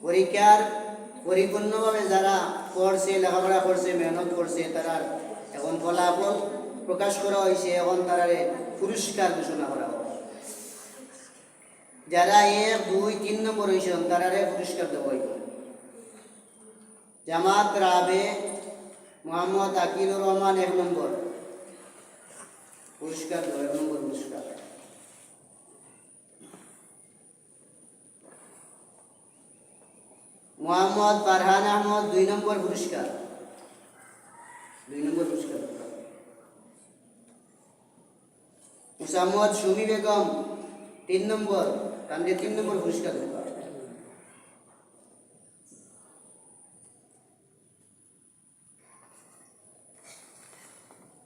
পরীক্ষার পরিপূর্ণভাবে যারা পড়ছে, লেখাপড়া করছে, মেহনত করছে, তারা এখন ফলাফল প্রকাশ করা হয়েছে, এখন তারা পুরস্কার ঘোষণা করা হবে। যারা 1, 2, 3 নম্বর হয়েছেন তারারে পুরস্কার দেওয়া হইব। জামাত রাবে মোহাম্মদ আকিলুর রহমান 1 নম্বর পুরস্কার দেওয়া, 1 নম্বর পুরস্কার। মোহাম্মদ ফারহান আহমদ 2 নম্বর পুরস্কার, 2 নম্বর পুরস্কার। মুসাম্মদ সুমি বেগম 3 নম্বর, তাদের 3 নম্বর পুরস্কার দেওয়া।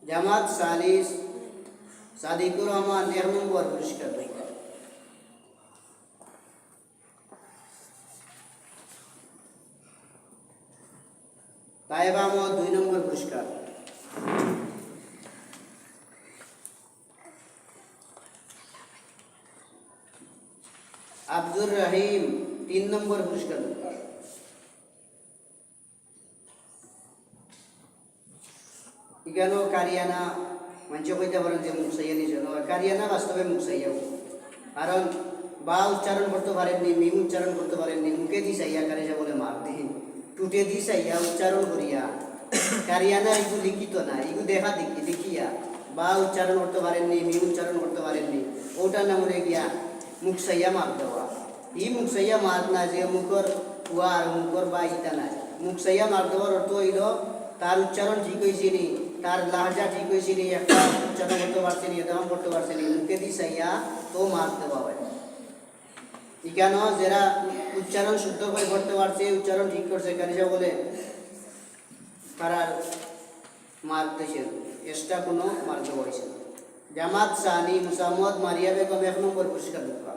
জামাত সালিস সাদিকুর রহমান 1 নম্বর পুরস্কার দেওয়া। তায়েব আহমদ 2 নম্বর পুরস্কার। আব্দুর রহিম 3 নম্বর পুরস্কার। ইগানো কারিয়ানা মঞ্চ কইতে পারেন যে মুসাইয়া নিজন, কারিয়ানা বাস্তবে মুসাইয়া, কারণ বা উচ্চারণ করতে পারেননি, মিম উচ্চারণ করতে পারেননি, মুখে দি চাইয়া কারিজা বলে মার দিন, টুটে দি চাইয়া উচ্চারণ করিয়া কারিয়ানা এগুলো লিখিত না, এগুলো দেখিয়া বা উচ্চারণ করতে পারেননি, মিম উচ্চারণ করতে পারেননি, ওটার নাম হলে গিয়া মুখ চাইয়া মার দেওয়া। ই মুখ চাইয়া মার না যে মুখর কুয়া আর মুখর বা ইটা নাই, মুখ চাইয়া মার দেওয়ার অর্থ হইল তার উচ্চারণ ঠিক হয়েছে নি, তার লাহাজা ঠিক হয়েছে নি, একটা উচ্চারণ করতে পারছে নি, এদাম করতে পারছে নি, মুখে দি চাইয়া তো মার দেওয়া হয়। কেন যারা উচ্চারণ শুদ্ধ করে করতে পারছে, উচ্চারণ ঠিক করছে, কারিজা বলে তারার মার দিয়েছে, এক্সট্রা কোনো মার দেওয়া হয়েছে। জামাত সানি মুসাম্মদ মারিয়া বেগম 1 নম্বর পুরস্কার দেওয়া,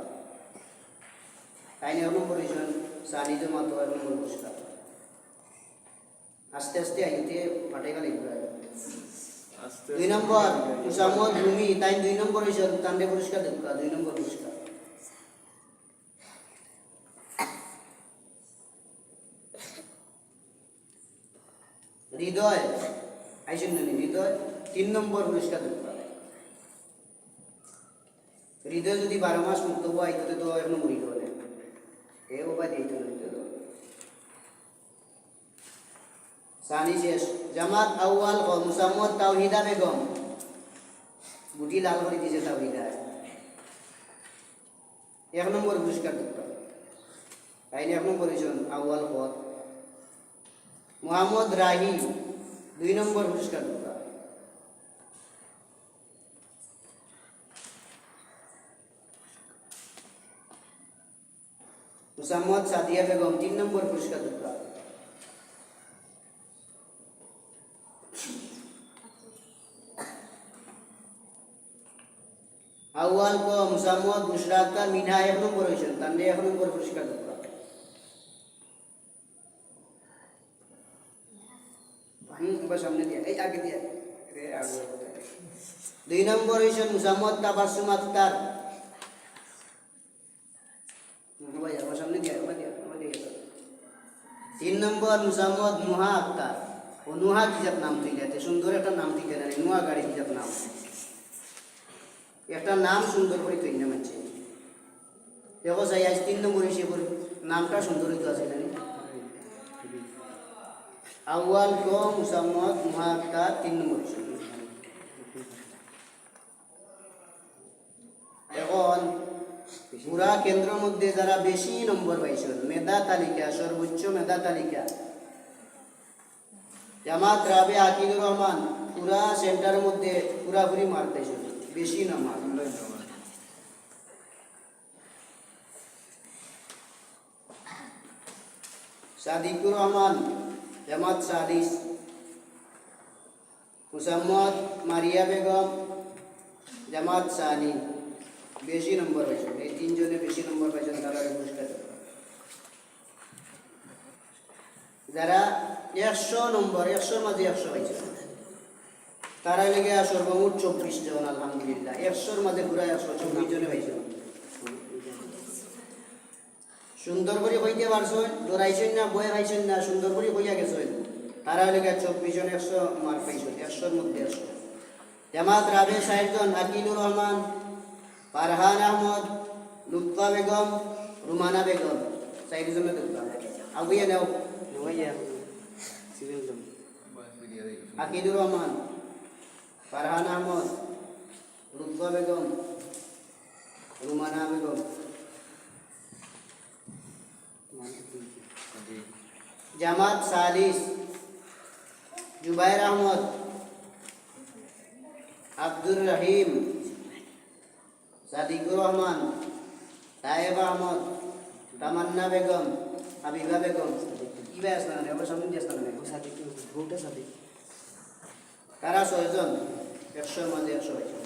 তাই 1 নম্বর হয়েছেন সানি জমাত 1 নম্বর পুরস্কার। আস্তে আস্তে আইতে পাঠাইকা লিখবে। 2 নম্বর মুসাম্মদ রুমি, তাই 2 নম্বর হয়েছেন, তান্ডে পুরস্কার দেওয়া, 2 নম্বর পুরস্কার। হৃদয় আইসেন না, হৃদয় 3 নম্বর পুরস্কার দেওয়া। হৃদয় যদি 12 মাস মুক্ত হয় তাহলে তো এখন মরি হলে এ উপায় দিতে হতো। সানি শেষ। জামাত আউয়াল মুসাম্মদ তাওহিদা বেগম, গুটি লাল করে দিয়েছে তাওহিদা, 1 নম্বর পুরস্কার দেওয়া, তাই 1 নম্বর হয়েছেন আউয়াল পদ। মোহাম্মদ রাহি 2 নম্বর পুরস্কার দেওয়া। মুসাম্মদ সাদিয়া বেগম 3 নম্বর পুরস্কার দেওয়া। আউয়াল কো মুসাম্মদ বুশরা আক্তার মিনা 1 নম্বর হয়েছেন, তান্ডে 1 নম্বর পুরস্কার দেওয়া। সামনে দিয়া এই আগে দিয়া 2 নম্বর হয়েছেন মুসাম্মদ তাবাসসুম আক্তার, সামনে দিয়া 3 নম্বর মুসাম্মদ নুহা আক্তার, ও নুহা কিজাত নাম তুই যাতে সুন্দর একটা নাম দিতে জানে, নুহা গাড়ি কিজাত নাম, একটা নাম সুন্দর করে তুই না মানছে দেখো চাই আজ 3 নম্বর হিসেবে নামটা সুন্দর হইতে আছে জানি। আউয়াল কো মুসাম্মদ নুহা আক্তার 3 নম্বর হিসেবে। এখন পুরা কেন্দ্রের মধ্যে যারা বেশি নম্বর পাইছেন, মেধা তালিকা, সর্বোচ্চ মেধা তালিকা, জামাত রাবে আকিলুর রহমান পুরা সেন্টারের মধ্যে পুরাপুরি মার্ক পাইছেন, বেশি না মার্ক। সাদিকুর রহমান জামাত সালিস, মুসাম্মদ মারিয়া বেগম জামাত সানি বেশি নম্বর পাইছেন, এই 3 জনে বেশি নম্বর পাইছেন, তারা পুরস্কার। যারা 100 নম্বর 100 মাঝে 100 পাইছেন তারা লেগে সর্বমোট 24 জন, আলহামদুলিল্লাহ। 100 মাঝে পুরা 124 জনে পাইছেন। সুন্দর করে কইতে পারছেন, ডরাইছেন না, বয়ে পাইছেন না, সুন্দর করে কইয়া গেছেন, তারা হলে 24 জন 100 মার্ক পাইছেন, 100-র মধ্যে 100। জামাত রাবে 60 জন, আকিলুর রহমান, ফারহান আহমদ, লুৎফা বেগম, রুমানা বেগম, 60 জনের লুৎফা আগুইয়া নেও। আকিলুর রহমান, ফারহান আহমদ, লুৎফা বেগম, রুমানা বেগম। জামাত 40, জুবাইর আহমদ, আব্দুর রহিম, সাদিকুর রহমান, তায়েব আহমদ, তামান্না বেগম, হাবিবা বেগম। কি ভাই আসলাম না, আবার সামনে দিয়ে আসলাম না, সাদিক। কারা 6 জন, 100-র মধ্যে 100 হয়েছে।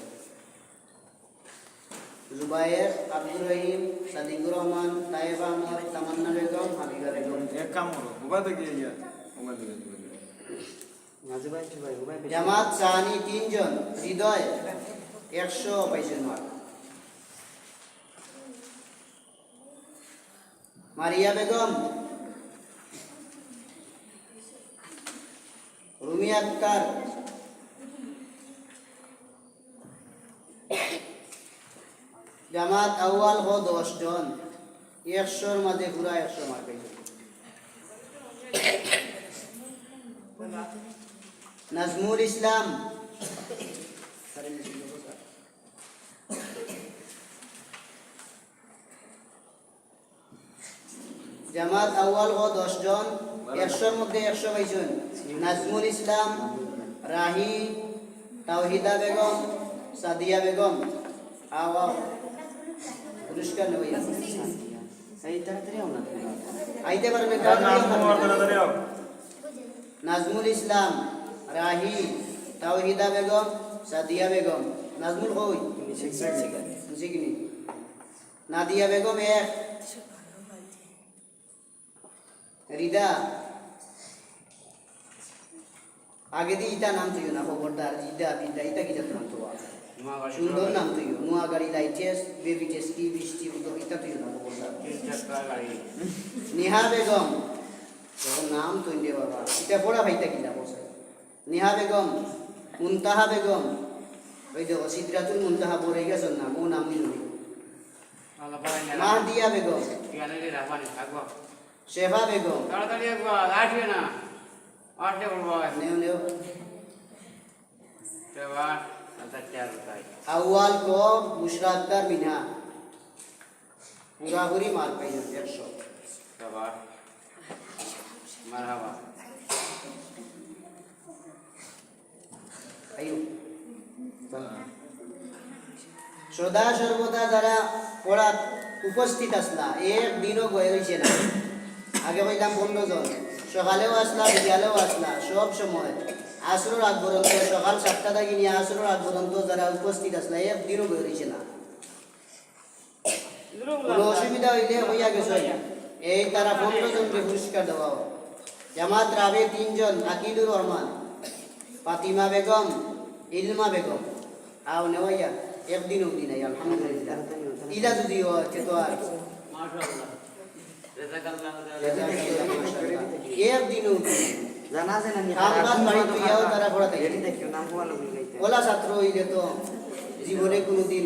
জুবাইর, আব্দুর রহিম, সাদিকুর রহমান, তায়েব আহমদ, তামান্না বেগম, হাবিবা বেগম। এক কাম করো, মোবাইল থেকে ইয়া মোবাইল থেকে জামাত সানি 3 জন, হৃদয় 100 পাইছেন মার্ক। মারিয়া বেগম, রুমি আক্তার, জামাত আউয়াল 10 জন, 100-র মাঝে পুরা 100 মার্ক পাইছেন। নাজমুল ইসলাম, জামাত আউয়াল 10 জন, 100-র মধ্যে 100 পাইছেন। নাজমুল ইসলাম, রাহি, তাওহিদা বেগম, সাদিয়া বেগম। আওয়া পুরস্কার নেই এই তাড়াতাড়ি আমরা আইতে পারবে। নাজমুল ইসলাম, রাহি, তাওহিদা বেগম, সাদিয়া বেগম। নাজমুল কই বুঝিনি। নাদিয়া বেগম 1, রিদা আগে দিয়ে ইটা নাম তুই না খবরদার, ইটা বিটা ইটা কি নাম তো সুন্দর নাম তুই, নোয়াগাড়ি লাইটেস বেবি টেস্টি বৃষ্টি ইটা তুই না খবরদার। নেহা বেগম তোর নাম তুই দে বাবা, এটা পড়া ভাইটা কিনা বসে। নেহা বেগম, মুনতাহা বেগম, ওই দেখো সিদ্রাতুল মুনতাহা পড়ে গেছেন না, ও নাম নিল। মাহদিয়া বেগম, শেফা বেগম, নেও আউয়াল को बुशरा अख्तर मिना पूरा मार्क पाई 100। মারহাবা আইও সদা সর্বদা যারা পড়া উপস্থিত আসলা, একদিনও গয়ে হয়েছে না। আগে বললাম 15 জন, সকালেও আসলা, বিকালেও আসলা, সব সময় আসরের আগ পর্যন্ত, সকাল 7টা থেকে নিয়ে আসরের আগ পর্যন্ত যারা উপস্থিত আসলা, একদিনও গয়ে হয়েছে না। কোনো অসুবিধা হইলে হইয়া গেছে, এই তারা 15 জনকে পুরস্কার দেওয়া হয়। জামাত রাবে 3 জন, আকিলুর রহমান, ফাতিমা বেগম, ইলমা বেগম। আও নেওয়া একদিন অবধি নাই আলহামদুলিল্লাহ। ইলা যদি হচ্ছে তো আর মাশাআল্লাহ জাযাকাল্লাহু একদিন অবধি জানা আছে না কাজ বাড়ি তুইয়াও তারা পড়াতে এটি দেখিও নাম ভালো গাইতে ওলা ছাত্র হইলে তো জীবনে কোনোদিন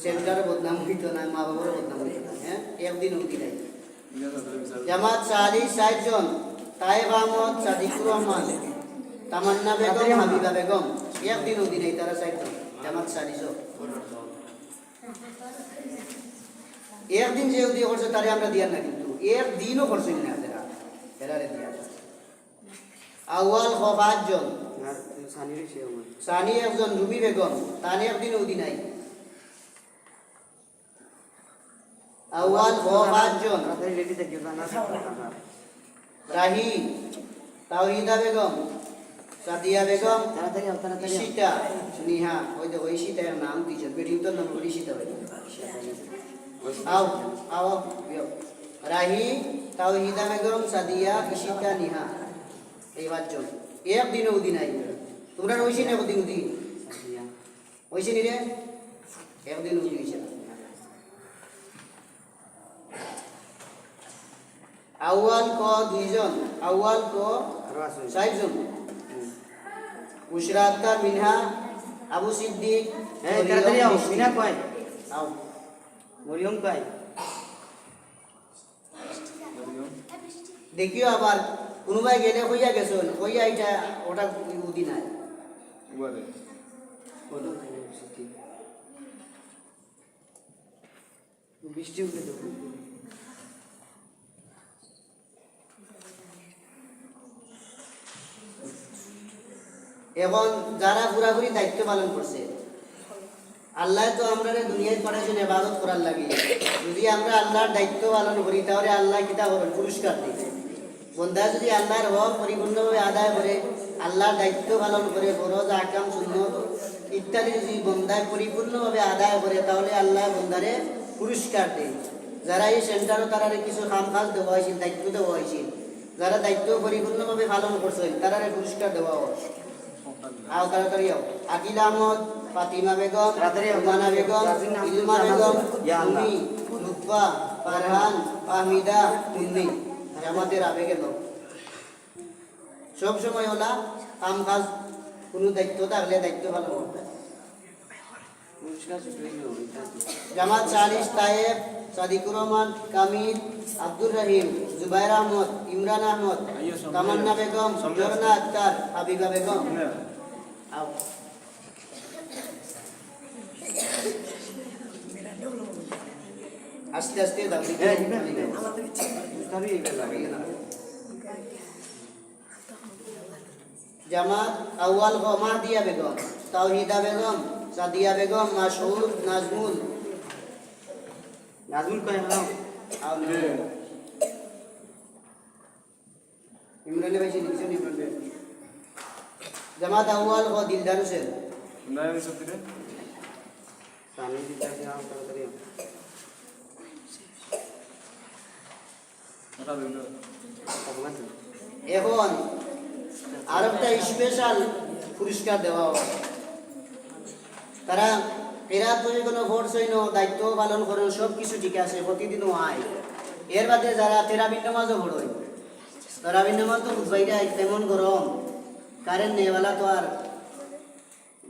সেন্টারে বদনাম হইতো না, মা বাবার বদনাম হইতো না। হ্যাঁ, একদিন অবধি নাই। জামাত 60 জন, তায়েব আহমদ, সাদিকুর রহমান, তামান্না বেগম, হাবিবা বেগম। একদিন অবধি নাই তারা 60 জন। জামাত 40 জন। একদিন যে অবধি করছে তারে আমরা দিয়ার না, কিন্তু একদিনও করছি না তারা, এরারে দিয়া। আউয়াল 5 জন, সানির সে আমার সানি 1 জন, রুমি বেগম, তানে একদিন অবধি নাই। আউয়াল 5 জন, তাড়াতাড়ি রেডি দেখিও জানা আছে রাহি, তাওহিদা বেগম, সাদিয়া বেগম, তাড়াতাড়ি আও তাড়াতাড়ি ঈশিতা, নিহা। ওই দেখো ঈশিতার নাম দিয়েছে, বেটির তো নাম হলো ঈশিতা বেগম। আও আও বিও। রাহি, তাওহিদা বেগম, সাদিয়া, ঈশিতা, নিহা। এই 5 জন একদিন অবধি নাই। তোমরা রইছি না একদিন অবধি? হইছে নি রে? একদিন অবধি হইছে না। আউয়াল ক 2 জন, আউয়াল ক আরো আছে 60 জন। বুশরা আক্তার মিনহা, আবু সিদ্দিক, এই তাড়াতাড়ি আও মিষ্টি। মিনা কয় আও। মরিয়ম কয় দেখিও আবার কোনোবাই গেলে হইয়া গেছেন, হইয়া এটা ওটা উদি নাই। উবারে বলো সত্যি বৃষ্টি উঠে তো এখন যারা পুরাপুরি দায়িত্ব পালন করছে, আল্লাহ তো আমরা দুনিয়ায় পাঠাইছেন ইবাদত করার লাগে। যদি আমরা আল্লাহর দায়িত্ব পালন করি তাহলে আল্লাহ কিতা করবেন? পুরস্কার দিবে। বন্দা যদি আল্লাহর হক পরিপূর্ণভাবে আদায় করে, আল্লাহর দায়িত্ব পালন করে, ফরজ আহকাম সুন্নত ইত্যাদি যদি বন্দায় পরিপূর্ণভাবে আদায় করে, তাহলে আল্লাহ বন্দারে পুরস্কার দেয়। যারা এই সেন্টারও তারারে কিছু কাম কাজ দেওয়া হয়েছিল, দায়িত্ব দেওয়া হয়েছিল, যারা দায়িত্ব পরিপূর্ণভাবে পালন করছে তারারে পুরস্কার দেওয়া হয়। আও তাড়াতাড়ি আও। আকিল আহমদ, ফাতিমা বেগম, তাড়াতাড়ি আও। রুমানা বেগম, তাজিন আহমদ, ইলমা বেগম, ইয়া আল্লাহ। উমি, লুৎফা, ফারহান, ফাহমিদা, মুন্নি, জামাতের আবেগে লোক। সব সময় ওলা কাম কাজ কোনো দায়িত্ব থাকলে দায়িত্ব ভালো করবে। পুরস্কার ছুটে গেল জামাত 40 তায়েব, সাদিকুর রহমান, কামিল, আব্দুর রহিম, জুবাইর আহমদ, ইমরান আহমদ, তামান্না বেগম, ঝর্ণা আক্তার, হাবিবা বেগম। আও। আস্তে আস্তে দাও দিকে। এই তবে এইবার লাগে না জামাত আউয়াল গ মাহদিয়া বেগম, তাওহিদা বেগম, সাদিয়া বেগম, মাসউদ, নাজমুল, নাজমুল কয় হলো আও ইমরান ভাই লিখছেন ইমরান ভাই। জামাত আউয়াল গ দিলদার হোসেন, না সত্যি সামনে দিতে আছে আও তাড়াতাড়ি আও ওটা দিল অবগত এখন আর একটা স্পেশাল পুরস্কার দেওয়া হয়। তারা কেরাত কোনো ফোর্স হইন, দায়িত্ব পালন করেন, সব কিছু ঠিক আছে, প্রতিদিনও আয়। এর বাদে যারা তেরাবিন নামাজও পড়েন, তেরাবিন নামাজ তো বুঝবাইটা তেমন গরম, কারেন্ট নেওয়ালা তো আর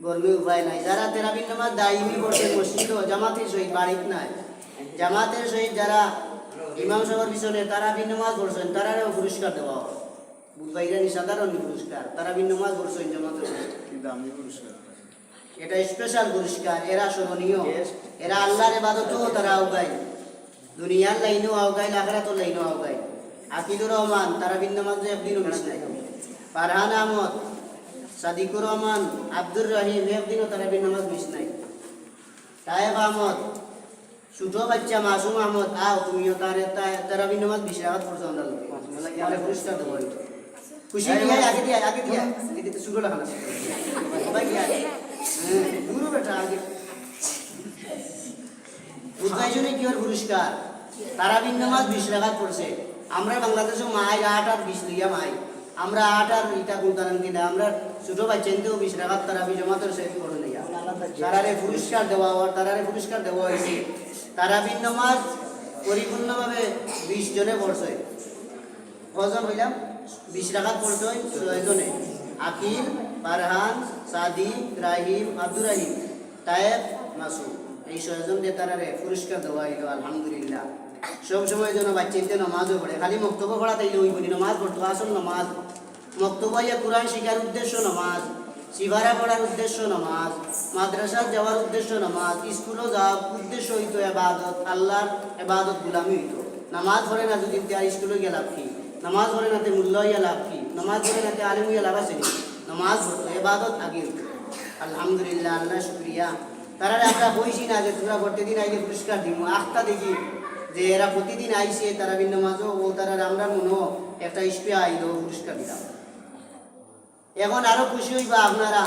গরমে উপায় নাই। যারা তেরাবিন নামাজ দায়মি পড়ছেন মসজিদ জামাতের সহিত বাড়িত নাই, জামাতের সহিত যারা ইমাম সাহেবের পিছনে তারাবিন নামাজ পড়ছেন তারারও পুরস্কার দেওয়া হয়। বুধবাইরানি সাধারণ পুরস্কার, তারাবিন নামাজ পড়ছেন জামাতের সহিত। কি দামি পুরস্কার এটা স্পেশাল পুরস্কার। এরা স্মরণীয়, এরা আল্লাহর ইবাদতও তারা আওগায়, দুনিয়ার লাইনও আওগায়, আখিরাতের লাইনও আওগায়। আকিলুর রহমান তারাবিন নামাজে একদিনও মিস নাই। ফারহান আহমদ, সাদিকুর রহমান, আব্দুর রহিম একদিনও তারাবিন নামাজ মিস নাই। তায়েব আহমদ, ছোট বাচ্চা মাসুম আহমদ, আও তুমিও তারাবিন নামাজ বিশারাত পড়ছো আমরা লোকে, মানে পুরস্কার দেবো। খুশি দিয়া আগে দিয়া আগে দিয়া দিতে শুরু লাগানো সবাই দিয়া গুরু বেটা আগে বুঝাইজনে কি ওর পুরস্কার। তারাবিন নামাজ 20 রাকাত পড়ছে। আমরা বাংলাদেশে মাই 8 আর 20 লিয়া মাই, আমরা 8 আর ইটা গুনতারান কিনা, আমরা ছোট বাচ্চাদেরও 20 রাকাত তারাবি জামাতের সাথে পড়ে নিয়া তারারে পুরস্কার দেওয়া হয়। তারারে পুরস্কার দেওয়া হয়েছে। তারাবিন নামাজ পরিপূর্ণভাবে 20 জনে পড়ছে। কজন হইলাম? 20 রাকাত পড়ছে 6 জনে। আকিল, ফারহান, সাদি, রাহিম, আব্দুর রাহিম, তায়েব, মাসুদ, এই 6 জন দিয়ে তারারে পুরস্কার দেওয়া হইল। আলহামদুলিল্লাহ। সব সময় যেন বাচ্চাদের নামাজও পড়ে, খালি বক্তব্য পড়া তাইলে ওই বলি নামাজ পড়তো, আসল নামাজ বক্তব্য কোরআন শিখার উদ্দেশ্য নামাজ, সিভারা পড়ার উদ্দেশ্য নামাজ, মাদ্রাসা যাওয়ার উদ্দেশ্য নামাজ, স্কুলও যাওয়ার উদ্দেশ্য হইতো এবাদত, আল্লাহর এবাদত গুলামি হইতো। নামাজ পড়ে না যদি আর স্কুলে গিয়ে লাভ কি, নামাজ পড়ে নাতে মূল্য হইয়া লাভ কি, নামাজ পড়ে নাতে আলিম হইয়া লাভ আছে, নামাজ পড়তো এবাদত আগে হইতো। আলহামদুলিল্লাহ, আল্লাহ শুক্রিয়া। তারা আমরা বইছি না যে তোমরা প্রতিদিন আইলে পুরস্কার দিব, আখটা দেখি যে এরা প্রতিদিন আইসে তারা ভিন্ন মাঝও ও তারা আমরা মনে একটা স্প্রে আইলো পুরস্কার দিলাম। এখন আরো খুশি হইবা আপনারা,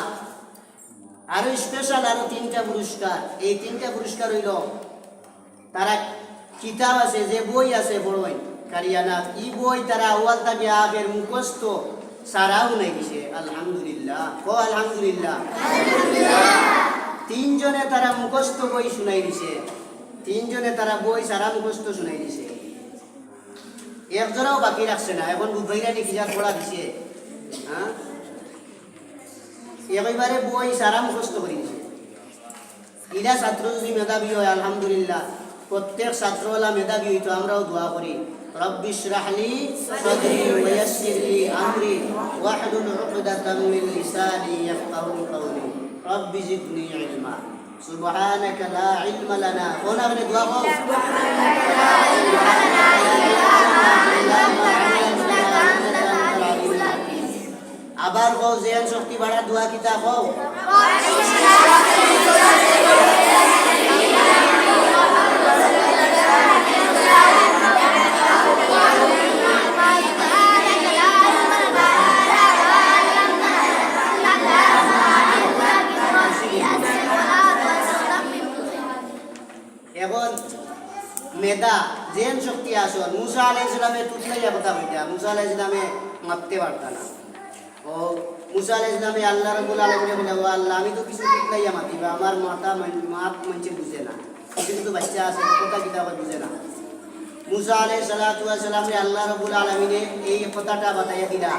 আরো স্পেশাল আরো 3টা পুরস্কার। এই 3টা পুরস্কার হইল তারা কিতাব আছে, যে বই আছে বড়ই কারিয়ানা, ই বই তারা আওয়াল থেকে আগের মুখস্থ সারাও নাই দিছে। আলহামদুলিল্লাহ, ও আলহামদুলিল্লাহ। 3 জনে তারা মুখস্থ বই শুনাই দিছে, 3 জনে তারা বই সারা মুখস্থ শুনাই দিছে। একজনাও বাকি রাখছে না, এখন বুধবাইরা নাকি যা পড়া দিছে, হ্যাঁ একেবারে বই সারা মুখস্থ করে দিছে। ইরা ছাত্র যদি মেধাবী হয় আলহামদুলিল্লাহ, প্রত্যেক ছাত্রওয়ালা মেধাবী হইতো, আমরাও দোয়া করি রব্বি ইশরাহ লি সাদরি ওয়া ইয়াসসির লি আমরি ওয়াহলুল উকদাতাম মিন লিসানি ইয়াফকাহু কওলি রব্বি জিদনি ইলমা সুবহানাকা লা ইলমা লানা। কোন আপনি দোয়া করো সুবহানাকা লা ইলমা লানা ইল্লা মা আল্লামতানা ইন্নাকা আনতাল আলিমুল হাকীম। আবার কও জেন শক্তি বাড়া দোয়া কিতা কও এখন মেধা জেন শক্তি আসন। মুসা আলাইহিস সালামে তুতলাইয়া কথা কইতা, মুসা আলাইহিস সালামে মাপতে পারতা না। ও মুসা আলাইহিস সালামে আল্লাহ রাব্বুল আলামিন বলে, ও আল্লাহ আমি তো কিছু তুতলাইয়া মাতিবা, আমার মাথা মাপ মানছে বুঝে না, কিন্তু বাচ্চা আছে কথা কিতাব বুঝে না। মুসা আলাইহিস সালাতু ওয়াস সালাম রে আল্লাহ রাব্বুল আলামিনে এই কথাটা বাতাইয়া দিলা,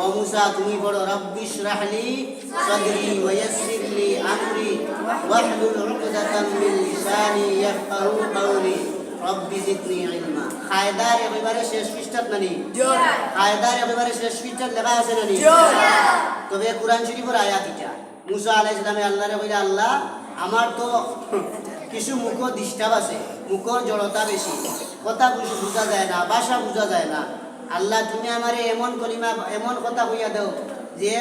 ও মুসা তুমি বড় রব্বি ইশরাহ লি সাদরি ওয়া ইয়াসসির লি আমরি ওয়াহলুল উকদাতাম মিন লিসানি ইয়াফকাহু কওলি রব্বি জিদনি ইলমা। কায়দার একেবারে শেষ পৃষ্ঠাত নানি কায়দার একেবারে শেষ পৃষ্ঠাত লেখা আছে নানি, তবে কুরআন শরীফের আয়াত এটা। মুসা আলাইহিস সালামে আল্লাহরে কইলা, আল্লাহ আমার তো কিছু মুখ ডিস্টার্ব আছে, মুখর জড়তা বেশি, কথা বুঝা যায় না, ভাষা বুঝা যায় না। আল্লাহ তুমি আমারে এমন কলিমা এমন কথা কইয়া দাও যে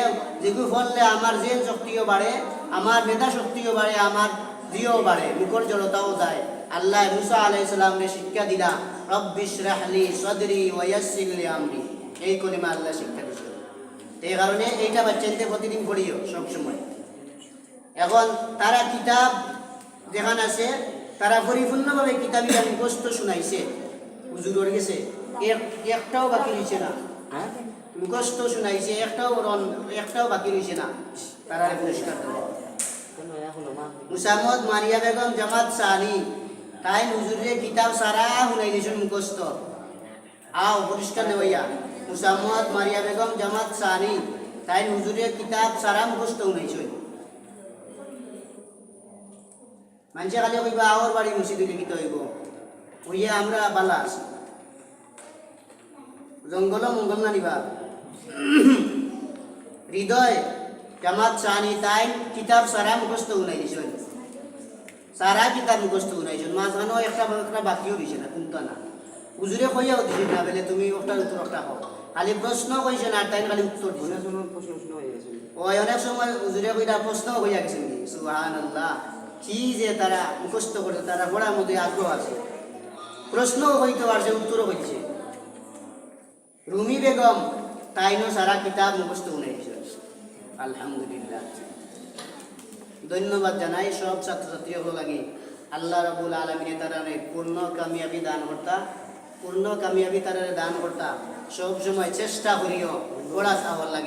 যেগুলো বললে আমার জেন শক্তিও বাড়ে, আমার মেধা শক্তিও বাড়ে, আমার দিয়েও বাড়ে, মুখর জড়তাও যায়। আল্লাহ মুসা আলাইহিস সালামকে শিক্ষা দিলা রব্বি ইশরাহ লি সাদরি ওয়া ইয়াসসির লি আমরি, এই কলিমা আল্লাহ শিক্ষা দিয়েছে। এই কারণে এইটা বাচ্চাদের প্রতিদিন পড়িও সব সময়। এখন তারা কিতাব যেখানে আছে তারা পরিপূর্ণভাবে কিতাবিটা মুখস্থ শুনাইছে, হুজুরের গেছে একটাও বাকি রয়েছে না, হ্যাঁ মুখস্থ শুনাইছে, একটাও বাকি রয়েছে না, তারা পুরস্কার দেবো। মুসাম্মদ মারিয়া বেগম জামাত সানি তাই হুজুরে কিতাব সারা শুনাই দিয়েছেন মুখস্থ, আও পুরস্কার নেওয়া। মুসাম্মদ মারিয়া বেগম জামাত সানি তাই হুজুরে কিতাব সারা মুখস্থ শুনাইছে। মানুষে খালি কইবা আওয়ার বাড়ি মসজিদে লিখিত হইব, হইয়া আমরা বালা আছি, জঙ্গল মঙ্গল না নিবা। হৃদয় জামাত সানি তাই কিতাব সারা মুখস্থ উনাই দিছেন, সারা কিতাব মুখস্থ উনাইছেন, মাঝখানে একটা বাকিও দিছে না, কোনটা না হুজুরে কইয়াও দিছে না বলে তুমি ওটার উত্তর একটা হও, খালি প্রশ্ন কইছেন আর তাই খালি উত্তর দিছে। ওই অনেক সময় হুজুরে কইরা প্রশ্ন হইয়া গেছেন, সুবহানাল্লাহ কি যে তারা মুখস্থ করে, তারা পড়ার মধ্যে আগ্রহ আছে, প্রশ্নও হইতে পারছে উত্তরও হইছে। রুমি বেগম তাইনও সারা কিতাব মুখস্থ উনাইছে, আলহামদুলিল্লাহ। ধন্যবাদ জানাই সব ছাত্রছাত্রীগুলো লাগে। আল্লাহ রাব্বুল আলামিনে তারা পূর্ণ কামিয়াবি দান করতা, পূর্ণ কামিয়াবি তারা দান করতা। সব সময় চেষ্টা করিও পড়া চাওয়ার লাগে।